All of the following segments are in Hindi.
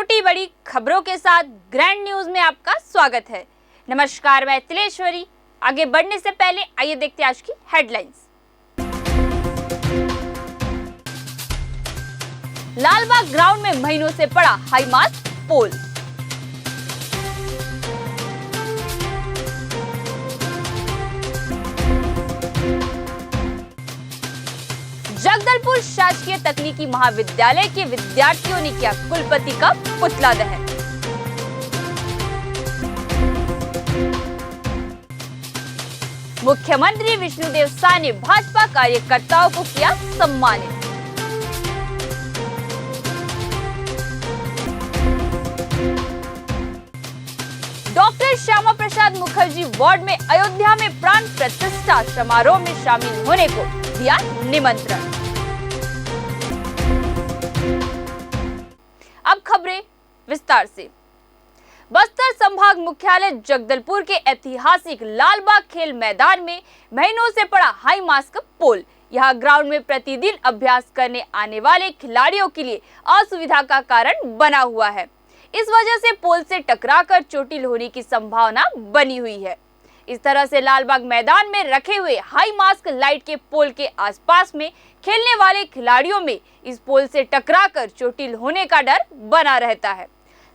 छोटी बड़ी खबरों के साथ ग्रैंड न्यूज में आपका स्वागत है। नमस्कार, मैं तिलेश्वरी। आगे बढ़ने से पहले आइए देखते हैं आज की हेडलाइंस। लालबाग ग्राउंड में महीनों से पड़ा हाई मास्ट पोल। जगदलपुर शासकीय तकनीकी महाविद्यालय के विद्यार्थियों ने किया कुलपति का पुतला दहन। मुख्यमंत्री विष्णुदेव साय ने भाजपा कार्यकर्ताओं को किया सम्मानित। डॉक्टर श्यामा प्रसाद मुखर्जी वार्ड में अयोध्या में प्राण प्रतिष्ठा समारोह में शामिल होने को दिया निमंत्रण। अब खबरें विस्तार से। बस्तर संभाग मुख्यालय जगदलपुर के ऐतिहासिक लालबाग खेल मैदान में महीनों से पड़ा हाई मास्क पोल यहां ग्राउंड में प्रतिदिन अभ्यास करने आने वाले खिलाड़ियों के लिए असुविधा का कारण बना हुआ है। इस वजह से पोल से टकराकर चोटिल होने की संभावना बनी हुई है। इस तरह से लालबाग मैदान में रखे हुए हाई मास्क लाइट के पोल के आसपास में खेलने वाले खिलाड़ियों में इस पोल से टकराकर चोटिल होने का डर बना रहता है।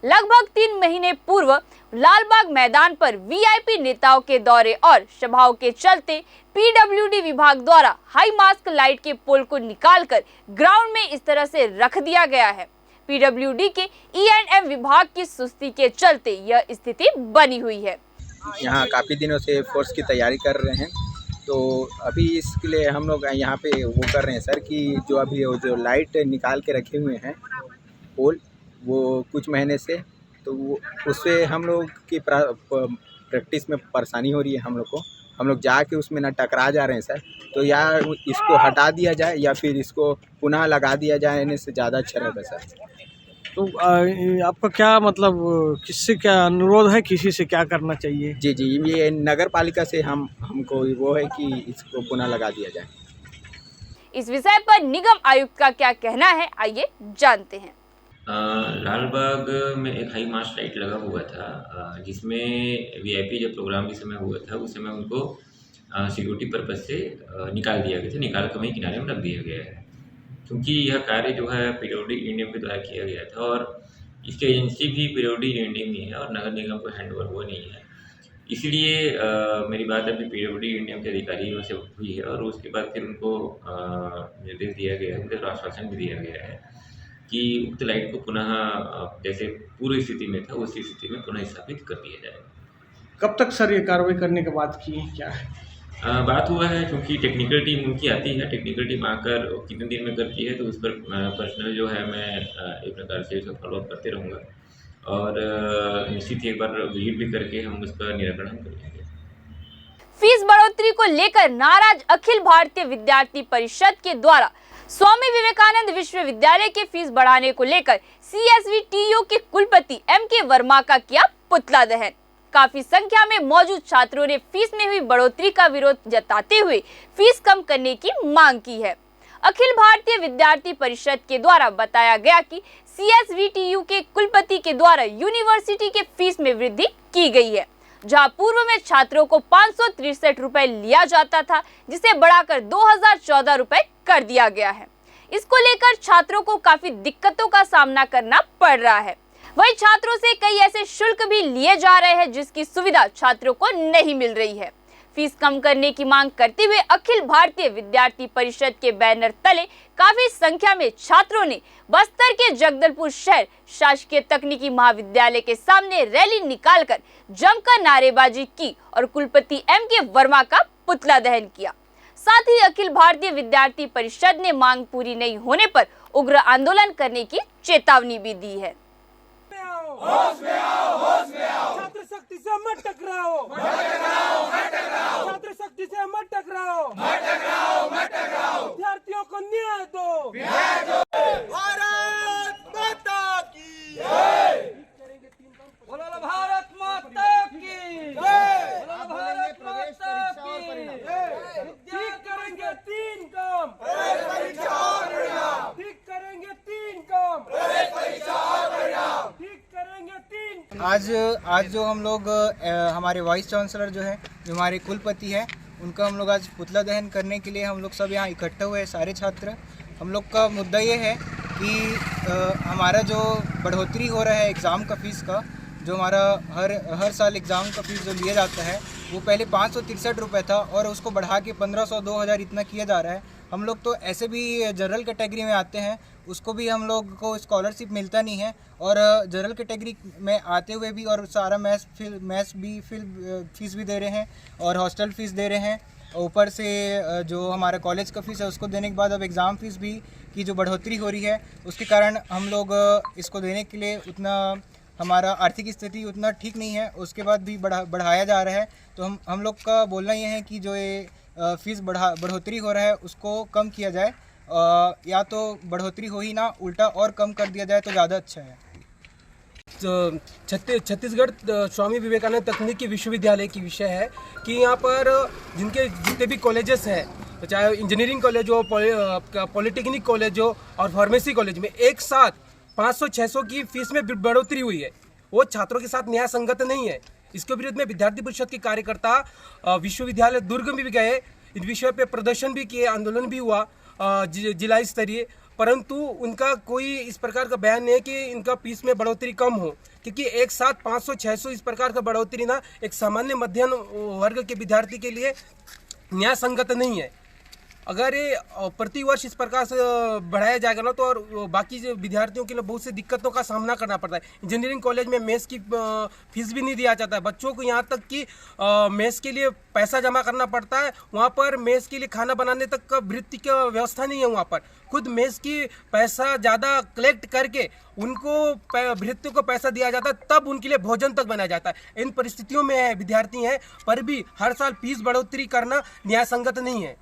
लगभग 3 महीने पूर्व लालबाग मैदान पर वीआईपी नेताओं के दौरे और सभाओं के चलते पीडब्ल्यूडी विभाग द्वारा हाई मास्क लाइट के पोल को निकालकर ग्राउंड में इस तरह से रख दिया गया है। पीडब्ल्यूडी के E&M विभाग की सुस्ती के चलते यह स्थिति बनी हुई है। यहाँ काफ़ी दिनों से फोर्स की तैयारी कर रहे हैं, तो अभी इसके लिए हम लोग यहाँ पे वो कर रहे हैं सर कि जो अभी जो लाइट निकाल के रखे हुए हैं पोल, वो कुछ महीने से, तो वो उससे हम लोग की प्रैक्टिस में परेशानी हो रही है। हम लोग जाके उसमें ना टकरा जा रहे हैं सर, तो या इसको हटा दिया जाए या फिर इसको पुनः लगा दिया जाए, इन्हें से ज़्यादा अच्छा रहेगा सर। तो आपका क्या मतलब किससे क्या अनुरोध है, किसी से क्या करना चाहिए? जी, ये नगर पालिका से हमको वो है कि इसको पुनः लगा दिया जाए। इस विषय पर निगम आयुक्त का क्या कहना है, आइए जानते हैं। लालबाग में एक हाई मास्ट लाइट लगा हुआ था, जिसमें वीआईपी जब प्रोग्राम के समय हुआ था उस समय उनको सिक्योरिटी पर्पज से निकाल दिया गया था, निकाल कर वहीं किनारे में रख दिया गया है। क्योंकि यह कार्य जो है पीडब्ल्यूडी E&M के द्वारा किया गया था और इसकी एजेंसी भी पीडब्ल्यूडी E&M ही है और नगर निगम को हैंडओवर हुआ नहीं है। इसलिए मेरी बात अभी पीडब्ल्यूडी E&M के अधिकारियों से हुई है और उसके बाद फिर उनको निर्देश दिया गया है, उनको आश्वासन भी दिया गया है कि उक्त लाइट को पुनः जैसे पूर्व स्थिति में था उसी स्थिति में पुनः स्थापित कर दिया जाए। कब तक सर ये कार्रवाई करने के बाद की क्या है? बात हुआ है क्योंकि टेक्निकल टीम उनकी आती है, टेक्निकल टीम आकर कितने दिन में करती है तो उस पर पर्सनल जो है मैं एक प्रकार से उसका फॉलोअप करते रहूँगा और निश्चित ही एक बार विजिट भी करके हम उसका निराकरण हम कर लेंगे। फीस बढ़ोतरी को लेकर नाराज अखिल भारतीय विद्यार्थी परिषद के द्वारा स्वामी विवेकानंद विश्वविद्यालय के फीस बढ़ाने को लेकर CSVTU के कुलपति MK वर्मा का किया पुतला दहन। काफी संख्या में मौजूद छात्रों ने फीस में हुई बढ़ोतरी का विरोध जताते हुए फीस कम करने की मांग की है। अखिल भारतीय विद्यार्थी परिषद के द्वारा बताया गया कि CSVTU के कुलपति के द्वारा यूनिवर्सिटी के फीस में वृद्धि की गई है, जहां पूर्व में छात्रों को 563 रुपए लिया जाता था, जिसे बढ़ाकर 2014 रुपए कर दिया गया है। इसको लेकर छात्रों को काफी दिक्कतों का सामना करना पड़ रहा है। वहीं छात्रों से कई ऐसे शुल्क भी लिए जा रहे हैं जिसकी सुविधा छात्रों को नहीं मिल रही है। फीस कम करने की मांग करते हुए अखिल भारतीय विद्यार्थी परिषद के बैनर तले काफी संख्या में छात्रों ने बस्तर के जगदलपुर शहर शासकीय तकनीकी महाविद्यालय के सामने रैली निकालकर जमकर नारेबाजी की और कुलपति MK वर्मा का पुतला दहन किया। साथ ही अखिल भारतीय विद्यार्थी परिषद ने मांग पूरी नहीं होने पर उग्र आंदोलन करने की चेतावनी भी दी है। होश में आओ, होश में आओ। छात्र शक्ति से मत टकराओ, मत टकराओ, मत टकराओ। छात्र शक्ति से मत टकराओ, मत टकराओ, मत टकराओ। विद्यार्थियों को न्याय दो, न्याय दो। भारत माता की जय। बोलो भारत माता की जय। बोलो भारत माता की जय। ठीक करेंगे 3 काम, परीक्षा और परिणाम। ठीक करेंगे 3 काम, परीक्षा और परिणाम। आज जो हम लोग हमारे वाइस चांसलर जो है, जो हमारे कुलपति हैं, उनका हम लोग आज पुतला दहन करने के लिए हम लोग सब यहाँ इकट्ठे हुए हैं, सारे छात्र। हम लोग का मुद्दा ये है कि हमारा जो बढ़ोतरी हो रहा है एग्ज़ाम का फ़ीस का, जो हमारा हर साल एग्ज़ाम का फ़ीस जो लिया जाता है वो पहले 563 रुपये था और उसको बढ़ा के 1500 2000 इतना किया जा रहा है। हम लोग तो ऐसे भी जनरल कैटेगरी में आते हैं, उसको भी हम लोग को स्कॉलरशिप मिलता नहीं है और जनरल कैटेगरी में आते हुए भी और सारा मैथ्स फीस भी दे रहे हैं और हॉस्टल फ़ीस दे रहे हैं। ऊपर से जो हमारा कॉलेज का फ़ीस है उसको देने के बाद अब एग्ज़ाम फ़ीस भी की जो बढ़ोतरी हो रही है उसके कारण हम लोग इसको देने के लिए उतना हमारा आर्थिक स्थिति उतना ठीक नहीं है, उसके बाद भी बढ़ाया जा रहा है। तो हम लोग का बोलना ये है कि जो ये फ़ीस बढ़ोतरी हो रहा है उसको कम किया जाए, या तो बढ़ोतरी हो ही ना, उल्टा और कम कर दिया जाए तो ज़्यादा अच्छा है। छत्तीसगढ़ स्वामी विवेकानंद तकनीकी विश्वविद्यालय की विषय है कि यहाँ पर जिनके जितने भी कॉलेजेस हैं, तो चाहे इंजीनियरिंग कॉलेज हो, पॉलिटेक्निक कॉलेज हो और फार्मेसी कॉलेज में एक साथ 500-600 की फीस में बढ़ोतरी हुई है, वो छात्रों के साथ न्याय संगत नहीं है। इसके विरुद्ध में विद्यार्थी परिषद के कार्यकर्ता विश्वविद्यालय दुर्ग में भी गए, इस विषय पे प्रदर्शन भी किए, आंदोलन भी हुआ जिला स्तरीय, परंतु उनका कोई इस प्रकार का बयान नहीं है कि इनका फीस में बढ़ोतरी कम हो, क्योंकि एक साथ 500-600 इस प्रकार का बढ़ोतरी ना एक सामान्य मध्यम वर्ग के विद्यार्थी के लिए न्याय संगत नहीं है। अगर ये प्रति वर्ष इस प्रकार से बढ़ाया जाएगा ना तो और बाकी जो विद्यार्थियों के लिए बहुत सी दिक्कतों का सामना करना पड़ता है। इंजीनियरिंग कॉलेज में मेस की फीस भी नहीं दिया जाता है, बच्चों को यहाँ तक कि मेस के लिए पैसा जमा करना पड़ता है। वहाँ पर मेस के लिए खाना बनाने तक का वृत्ति की व्यवस्था नहीं है, वहाँ पर खुद मेस की पैसा ज़्यादा कलेक्ट करके उनको वृत्तियों को पैसा दिया जाता है, तब उनके लिए भोजन तक बनाया जाता है। इन परिस्थितियों में है विद्यार्थी हैं, पर भी हर साल फीस बढ़ोतरी करना न्याय संगत नहीं है।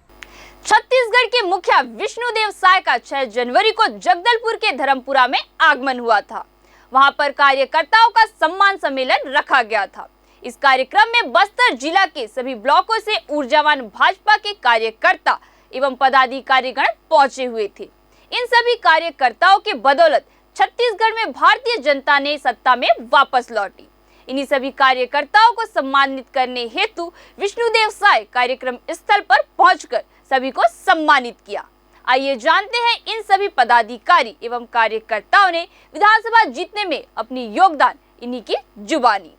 छत्तीसगढ़ के मुखिया विष्णुदेव साय का 6 जनवरी को जगदलपुर के धर्मपुरा में आगमन हुआ था। वहां पर कार्यकर्ताओं का सम्मान सम्मेलन रखा गया था। इस कार्यक्रम में बस्तर जिला के सभी ब्लॉकों से ऊर्जावान भाजपा के कार्यकर्ता एवं पदाधिकारीगण पहुंचे हुए थे। इन सभी कार्यकर्ताओं के बदौलत छत्तीसगढ़ में भारतीय जनता ने सत्ता में वापस लौटी। इन्हीं सभी कार्यकर्ताओं को सम्मानित करने हेतु विष्णुदेव साय कार्यक्रम स्थल पर पहुंचकर सभी को सम्मानित किया। आइए जानते हैं इन सभी पदाधिकारी एवं कार्यकर्ताओं ने विधानसभा जीतने में अपनी योगदान इन्हीं की जुबानी।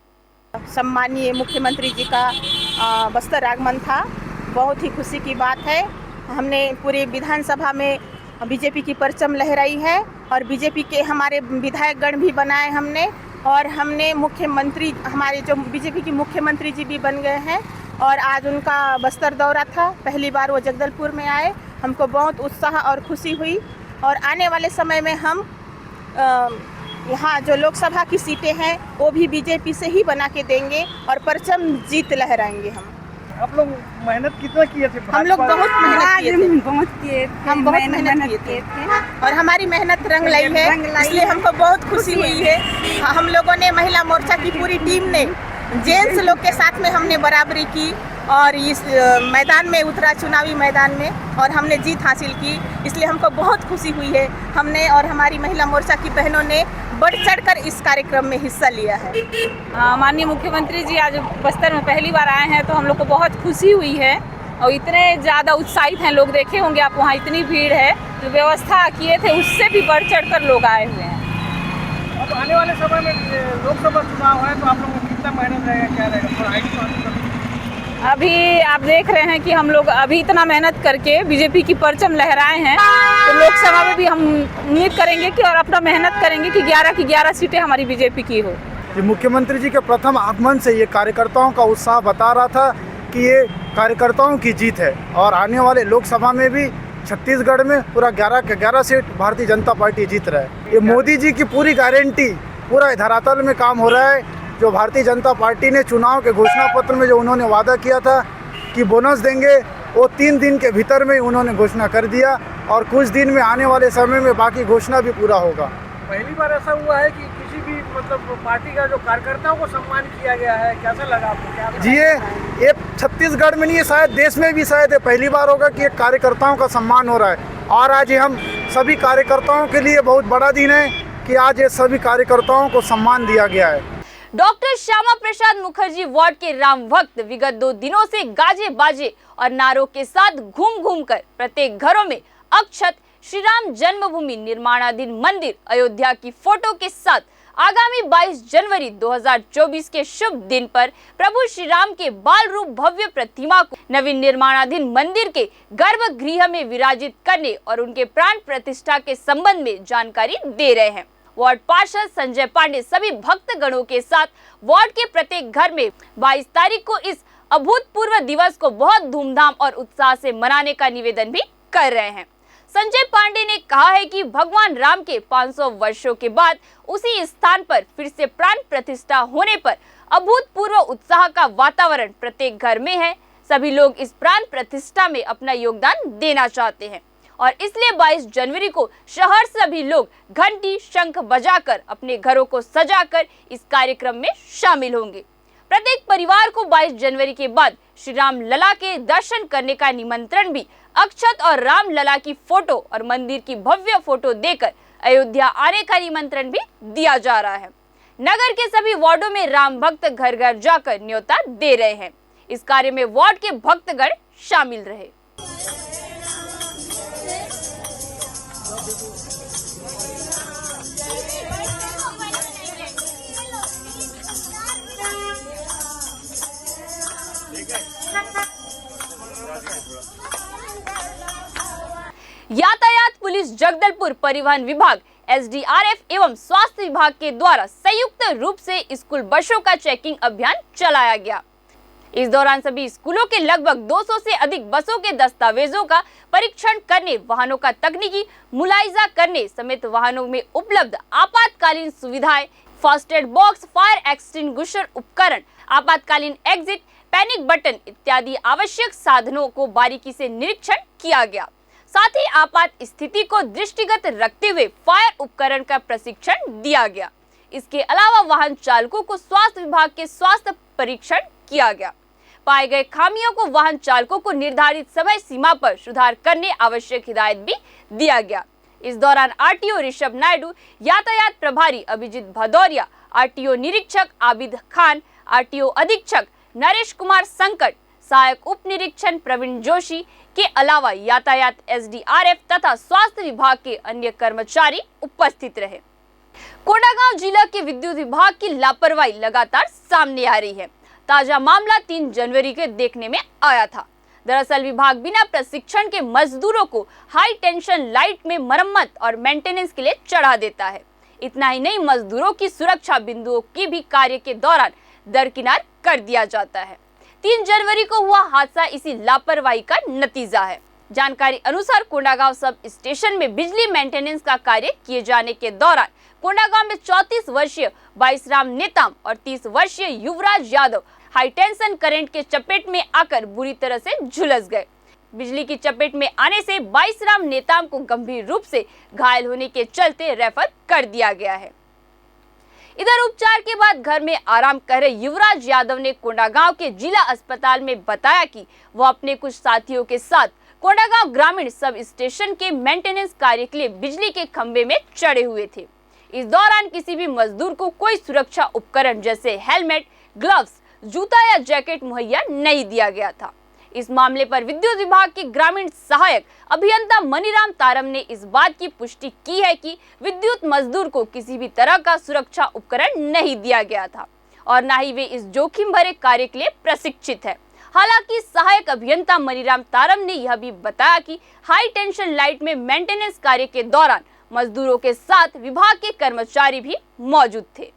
सम्मानीय मुख्यमंत्री जी का बस्तर आगमन था, बहुत ही खुशी की बात है। हमने पूरे विधानसभा में बीजेपी की परचम लहराई है और बीजेपी के हमारे विधायकगण भी बनाए हमने, और हमने मुख्यमंत्री, हमारे जो बीजेपी की मुख्यमंत्री जी भी बन गए हैं और आज उनका बस्तर दौरा था, पहली बार वो जगदलपुर में आए। हमको बहुत उत्साह और खुशी हुई और आने वाले समय में हम यहाँ जो लोकसभा की सीटें हैं वो भी बीजेपी से ही बना के देंगे और परचम जीत लहराएंगे। हम आप लोग मेहनत कितना किए थे? हम लोग बहुत मेहनत किए थे, हम बहुत मेहनत किए थे और हमारी मेहनत रंग लाई है, इसलिए हमको बहुत खुशी हुई है। हम लोगों ने महिला मोर्चा की पूरी टीम ने जेंट्स लोग के साथ में हमने बराबरी की और इस मैदान में उतरा, चुनावी मैदान में, और हमने जीत हासिल की, इसलिए हमको बहुत खुशी हुई है। हमने और हमारी महिला मोर्चा की बहनों ने बढ़ चढ़कर इस कार्यक्रम में हिस्सा लिया है। माननीय मुख्यमंत्री जी आज बस्तर में पहली बार आए हैं तो हम लोग को बहुत खुशी हुई है और इतने ज़्यादा उत्साहित हैं लोग। देखे होंगे आप, वहाँ इतनी भीड़ है, जो व्यवस्था किए थे उससे भी बढ़ चढ़कर लोग आए हुए हैं। अब आने वाले समय में लोकसभा चुनाव है तो आप लोगों को कितना मेहनत रहेगा, क्या रहेगा? अभी आप देख रहे हैं कि हम लोग अभी इतना मेहनत करके बीजेपी की परचम लहराए हैं, तो लोकसभा में भी हम उम्मीद करेंगे कि और अपना मेहनत करेंगे कि 11 की 11 सीटें हमारी बीजेपी की हो। मुख्यमंत्री जी के प्रथम आगमन से ये कार्यकर्ताओं का उत्साह बता रहा था कि ये कार्यकर्ताओं की जीत है और आने वाले लोकसभा में भी छत्तीसगढ़ में पूरा 11 के 11 सीट भारतीय जनता पार्टी जीत रहा है। ये मोदी जी की पूरी गारंटी, पूरा धरातल में काम हो रहा है। जो भारतीय जनता पार्टी ने चुनाव के घोषणा पत्र में जो उन्होंने वादा किया था कि बोनस देंगे, वो 3 दिन के भीतर में उन्होंने घोषणा कर दिया और कुछ दिन में आने वाले समय में बाकी घोषणा भी पूरा होगा। पहली बार ऐसा हुआ है कि किसी भी मतलब पार्टी का जो कार्यकर्ताओं को सम्मान किया गया है, कैसा लगा आपको? जी ये छत्तीसगढ़ में नहीं है, शायद देश में भी शायद पहली बार होगा कि एक कार्यकर्ताओं का सम्मान हो रहा है। और आज हम सभी कार्यकर्ताओं के लिए बहुत बड़ा दिन है कि आज ये सभी कार्यकर्ताओं को सम्मान दिया गया है। डॉक्टर श्यामा प्रसाद मुखर्जी वार्ड के राम भक्त विगत 2 दिनों से गाजे बाजे और नारों के साथ घूम घूम कर प्रत्येक घरों में अक्षत श्री राम जन्मभूमि निर्माणाधीन मंदिर अयोध्या की फोटो के साथ आगामी 22 जनवरी 2024 के शुभ दिन पर प्रभु श्री राम के बाल रूप भव्य प्रतिमा को नवीन निर्माणाधीन मंदिर के गर्भगृह में विराजित करने और उनके प्राण प्रतिष्ठा के संबंध में जानकारी दे रहे हैं। वार्ड पार्षद संजय पांडे सभी भक्तगणों के साथ वार्ड के प्रत्येक घर में 22 तारीख को इस अभूतपूर्व दिवस को बहुत धूमधाम और उत्साह से मनाने का निवेदन भी कर रहे हैं। संजय पांडे ने कहा है कि भगवान राम के 500 वर्षों के बाद उसी स्थान पर फिर से प्राण प्रतिष्ठा होने पर अभूतपूर्व उत्साह का वातावरण प्रत्येक घर में है। सभी लोग इस प्राण प्रतिष्ठा में अपना योगदान देना चाहते हैं और इसलिए 22 जनवरी को शहर सभी लोग घंटी शंख बजाकर अपने घरों को सजाकर इस कार्यक्रम में शामिल होंगे। प्रत्येक परिवार को 22 जनवरी के बाद श्री राम लला के दर्शन करने का निमंत्रण भी अक्षत और राम लला की फोटो और मंदिर की भव्य फोटो देकर अयोध्या आने का निमंत्रण भी दिया जा रहा है। नगर के सभी वार्डों में राम भक्त घर घर जाकर न्योता दे रहे हैं। इस कार्य में वार्ड के भक्तगण शामिल रहे। यातायात पुलिस जगदलपुर परिवहन विभाग एसडीआरएफ एवं स्वास्थ्य विभाग के द्वारा संयुक्त रूप से स्कूल बसों का चेकिंग अभियान चलाया गया। इस दौरान सभी स्कूलों के लगभग 200 से अधिक बसों के दस्तावेजों का परीक्षण करने, वाहनों का तकनीकी मुलायजा करने समेत वाहनों में उपलब्ध आपातकालीन सुविधाएं, first aid box, fire extinguisher उपकरण, आपातकालीन एग्जिट, पैनिक बटन इत्यादि आवश्यक साधनों को बारीकी से निरीक्षण किया गया। साथ ही आपात स्थिति को दृष्टिगत रखते हुए फायर उपकरण का प्रशिक्षण दिया गया। इसके अलावा वाहन चालकों को स्वास्थ्य विभाग के स्वास्थ्य परीक्षण किया गया। पाए गए खामियों को वाहन चालकों को निर्धारित समय सीमा पर सुधार करने आवश्यक हिदायत भी दिया गया। इस दौरान आरटीओ ऋषभ नायडू, यातायात प्रभारी अभिजीत भदौरिया, आरटीओ निरीक्षक आबिद खान, आरटीओ अधीक्षक नरेश कुमार संकट, सहायक उप निरीक्षण प्रवीण जोशी के अलावा यातायात एसडीआरएफ तथा स्वास्थ्य विभाग के अन्य कर्मचारी उपस्थित रहे। कोंडागांव जिला के विद्युत विभाग की लापरवाही लगातार सामने आ रही है। ताजा मामला 3 जनवरी के देखने में आया था। दरअसल विभाग बिना प्रशिक्षण के मजदूरों को हाई टेंशन लाइट में मरम्मत और मेंटेनेंस के लिए चढ़ा देता है। इतना ही नहीं, मजदूरों की सुरक्षा बिंदुओं की भी कार्य के दौरान दरकिनार कर दिया जाता है। 3 जनवरी को हुआ हादसा इसी लापरवाही का नतीजा है। जानकारी अनुसार कोंडागांव सब स्टेशन में बिजली मेंटेनेंस का कार्य किए जाने के दौरान कोंडागांव में 34 वर्षीय बाईसराम नेताम और 30 वर्षीय युवराज यादव हाई टेंशन करंट के चपेट में आकर बुरी तरह से झुलस गए। बिजली की चपेट में आने से बाईसराम नेताम को गंभीर रूप से घायल होने के चलते रेफर कर दिया गया है। इधर उपचार के बाद घर में आराम कर रहे युवराज यादव ने कोंडागांव के जिला अस्पताल में बताया कि वो अपने कुछ साथियों के साथ कोंडागांव ग्रामीण सब स्टेशन के मेंटेनेंस कार्य के लिए बिजली के खंभे में चढ़े हुए थे। इस दौरान किसी भी मजदूर को कोई सुरक्षा उपकरण जैसे हेलमेट, ग्लव्स, जूता या जैकेट मुहैया नहीं दिया गया था। इस मामले पर विद्युत विभाग के ग्रामीण सहायक अभियंता मनीराम तारम ने इस बात की पुष्टि की है कि विद्युत मजदूर को किसी भी तरह का सुरक्षा उपकरण नहीं दिया गया था और न ही वे इस जोखिम भरे कार्य के लिए प्रशिक्षित है। हालांकि सहायक अभियंता मनीराम तारम ने यह भी बताया कि हाई टेंशन लाइट में मेंटेनेंस कार्य के दौरान मजदूरों के साथ विभाग के कर्मचारी भी मौजूद थे।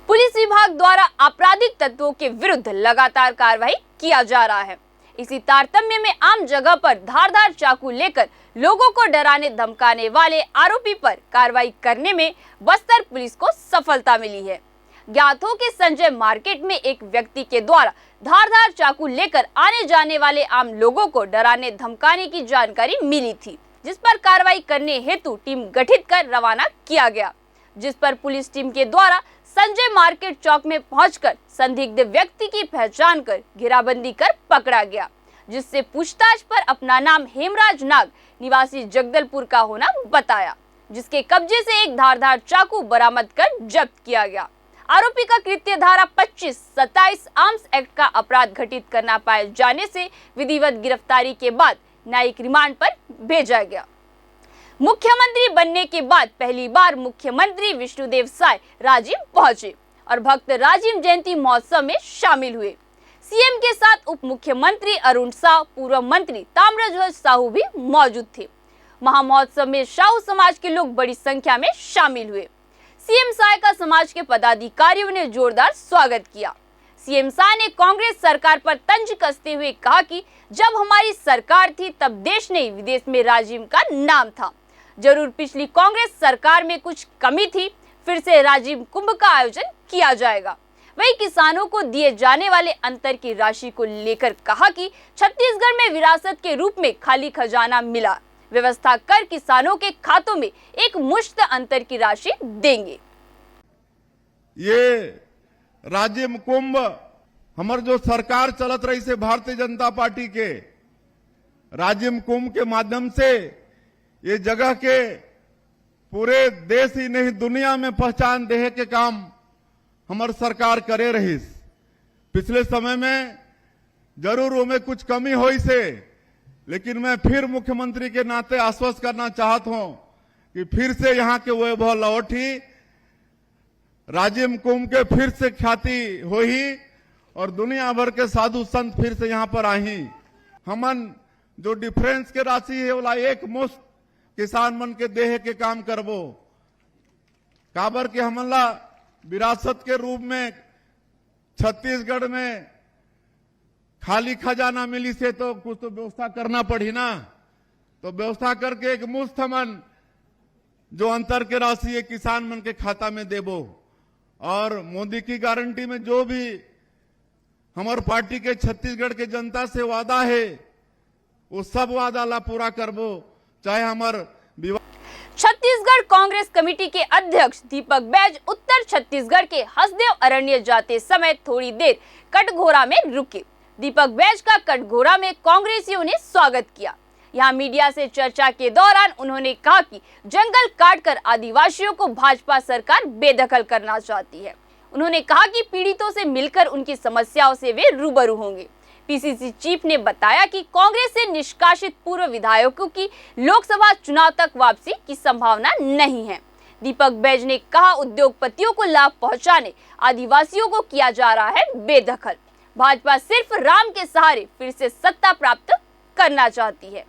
पुलिस विभाग द्वारा आपराधिक तत्वों के विरुद्ध लगातार कार्रवाई किया जा रहा है। इसी तारतम्य में आम जगह पर धारदार चाकू लेकर लोगों को डराने धमकाने वाले आरोपी पर कार्रवाई करने में बस्तर पुलिस को सफलता मिली है। ज्ञात हो कि संजय मार्केट में एक व्यक्ति के द्वारा धारदार चाकू लेकर आने जाने वाले आम लोगों को डराने धमकाने की जानकारी मिली थी, जिस पर कार्रवाई करने हेतु टीम गठित कर रवाना किया गया, जिस पर पुलिस टीम के द्वारा संजय मार्केट चौक में पहुंचकर संदिग्ध व्यक्ति की पहचान कर घेराबंदी कर पकड़ा गया, जिससे पूछताछ पर अपना नाम हेमराज नाग निवासी जगदलपुर का होना बताया, जिसके कब्जे से एक धारदार चाकू बरामद कर जब्त किया गया। आरोपी का कृत्य धारा 25-27 आर्म्स एक्ट का अपराध घटित करना पाए जाने से विधिवत गिरफ्तारी के बाद न्यायिक रिमांड पर भेजा गया। मुख्यमंत्री बनने के बाद पहली बार मुख्यमंत्री विष्णुदेव साय राजिम पहुंचे और भक्त राजिम जयंती महोत्सव में शामिल हुए। सीएम के साथ उप मुख्यमंत्री अरुण साह, पूर्व मंत्री ताम्रध्वज साहू भी मौजूद थे। महामहोत्सव में साहू समाज के लोग बड़ी संख्या में शामिल हुए। सीएम साय का समाज के पदाधिकारियों ने जोरदार स्वागत किया। सीएम साय ने कांग्रेस सरकार पर तंज कसते हुए कहा कि जब हमारी सरकार थी तब देश नहीं विदेश में राजिम का नाम था। जरूर पिछली कांग्रेस सरकार में कुछ कमी थी, फिर से राजिम कुंभ का आयोजन किया जाएगा। वही किसानों को दिए जाने वाले अंतर की राशि को लेकर कहा कि छत्तीसगढ़ में विरासत के रूप में खाली खजाना मिला, व्यवस्था कर किसानों के खातों में एक मुश्त अंतर की राशि देंगे। ये राजिम कुंभ हमार जो सरकार चलत रही से भारतीय जनता पार्टी के राजिम कुंभ के माध्यम से ये जगह के पूरे देश ही नहीं दुनिया में पहचान देहे के काम हमार सरकार करे रही। पिछले समय में जरूर उनमें कुछ कमी हुई से, लेकिन मैं फिर मुख्यमंत्री के नाते आश्वस्त करना चाहता हूं कि फिर से यहाँ के वैभव लौटी, राजिम कुंभ के फिर से ख्याति हुई और दुनिया भर के साधु संत फिर से यहाँ पर आई। हमन जो डिफरेंस के राशि है वाला एक मुश्त किसान मन के देह के काम करबो, काबर के हमला विरासत के रूप में छत्तीसगढ़ में खाली खजाना मिली से तो कुछ तो व्यवस्था करना पड़ी ना। तो व्यवस्था करके एक मुश्त मन जो अंतर के राशि है किसान मन के खाता में देबो और मोदी की गारंटी में जो भी हमार पार्टी के छत्तीसगढ़ के जनता से वादा है वो सब वादा ला पूरा करबो। चाहे हमार छत्तीसगढ़ कांग्रेस कमेटी के अध्यक्ष दीपक बैज उत्तर छत्तीसगढ़ के हसदेव अरण्य जाते समय थोड़ी देर कटघोरा में रुके। दीपक बैज का कटघोरा में कांग्रेसियों ने स्वागत किया। यहां मीडिया से चर्चा के दौरान उन्होंने कहा कि जंगल काटकर आदिवासियों को भाजपा सरकार बेदखल करना चाहती है। उन्होंने कहा कि पीड़ितों से मिलकर उनकी समस्याओं से वे रूबरू होंगे। पीसीसी चीफ ने बताया कि कांग्रेस से निष्कासित पूर्व विधायकों की लोकसभा चुनाव तक वापसी की संभावना नहीं है। दीपक बैज ने कहा उद्योगपतियों को लाभ पहुंचाने आदिवासियों को किया जा रहा है बेदखल। भाजपा सिर्फ राम के सहारे फिर से सत्ता प्राप्त करना चाहती है।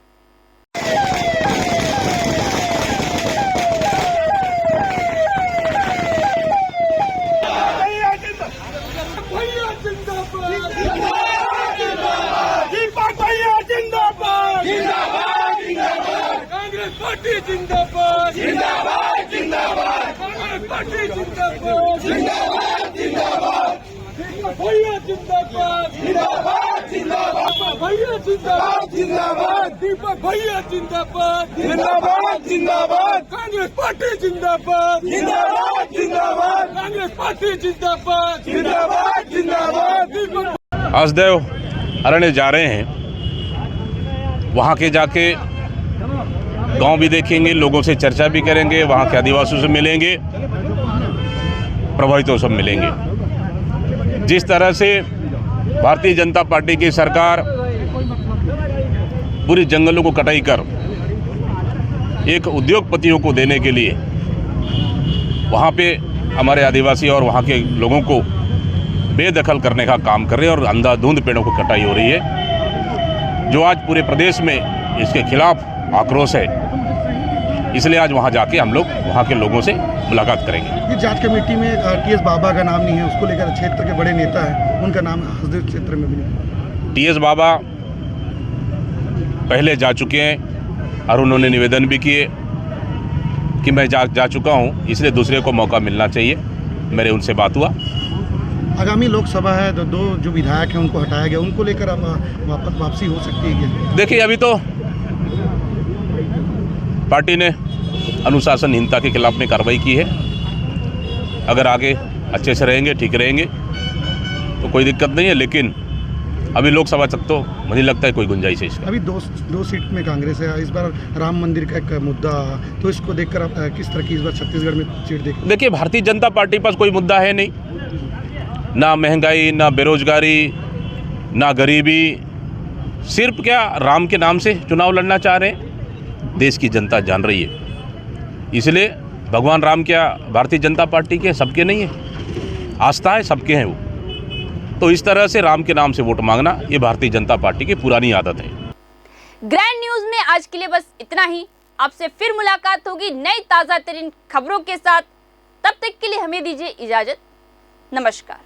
कांग्रेस पार्टी जिंदाबाद जिंदाबाद जिंदाबाद कांग्रेस पार्टी जिंदाबाद जिंदाबाद जिंदाबाद भैया जिंदाबाद जिंदाबाद जिंदाबाद भैया जिंदाबाद जिंदाबाद दीपक भैया जिंदाबाद जिंदाबाद जिंदाबाद कांग्रेस पार्टी जिंदाबाद जिंदाबाद जिंदाबाद कांग्रेस पार्टी जिंदाबाद जिंदाबाद जिंदाबाद दीपक हसदेव अरण्य जा रहे हैं, वहाँ के जाके गांव भी देखेंगे, लोगों से चर्चा भी करेंगे, वहाँ के आदिवासियों से मिलेंगे, प्रभावितों से मिलेंगे। जिस तरह से भारतीय जनता पार्टी की सरकार पूरी जंगलों को कटाई कर एक उद्योगपतियों को देने के लिए वहाँ पे हमारे आदिवासी और वहाँ के लोगों को बेदखल करने का काम कर रहे हैं और अंधाधुंध पेड़ों की कटाई हो रही है, जो आज पूरे प्रदेश में इसके खिलाफ आक्रोश है। इसलिए आज वहाँ जाके हम लोग वहाँ के लोगों से मुलाकात करेंगे। इस जांच कमेटी में टीएस बाबा का नाम नहीं है, उसको लेकर क्षेत्र के बड़े नेता हैं, उनका नाम हसदेव क्षेत्र में भी नहीं। टीएस बाबा पहले जा चुके हैं और उन्होंने निवेदन भी किए कि मैं जा चुका हूँ, इसलिए दूसरे को मौका मिलना चाहिए। मेरे उनसे बात हुआ। आगामी लोकसभा है, तो दो जो विधायक हैं उनको हटाया गया, उनको लेकर अब वापसी हो सकती है क्या? देखिए, अभी तो पार्टी ने अनुशासनहीनता के खिलाफ में कार्रवाई की है। अगर आगे अच्छे से रहेंगे, ठीक रहेंगे तो कोई दिक्कत नहीं है, लेकिन अभी लोकसभा तक तो मुझे लगता है कोई गुंजाइश है इसका। अभी दो सीट में कांग्रेस है, इस बार राम मंदिर का एक मुद्दा, तो इसको देखकर आप किस तरह की इस बार छत्तीसगढ़ में सीट देखिए, भारतीय जनता पार्टी पास कोई मुद्दा है नहीं, ना महंगाई, ना बेरोजगारी, ना गरीबी। सिर्फ क्या राम के नाम से चुनाव लड़ना चाह रहे हैं, देश की जनता जान रही है। इसलिए भगवान राम क्या भारतीय जनता पार्टी के सबके नहीं है, आस्था है सबके हैं वो। तो इस तरह से राम के नाम से वोट मांगना ये भारतीय जनता पार्टी की पुरानी आदत है। ग्रैंड न्यूज में आज के लिए बस इतना ही। आपसे फिर मुलाकात होगी नई ताजा तरीन खबरों के साथ। तब तक के लिए हमें दीजिए इजाजत। नमस्कार।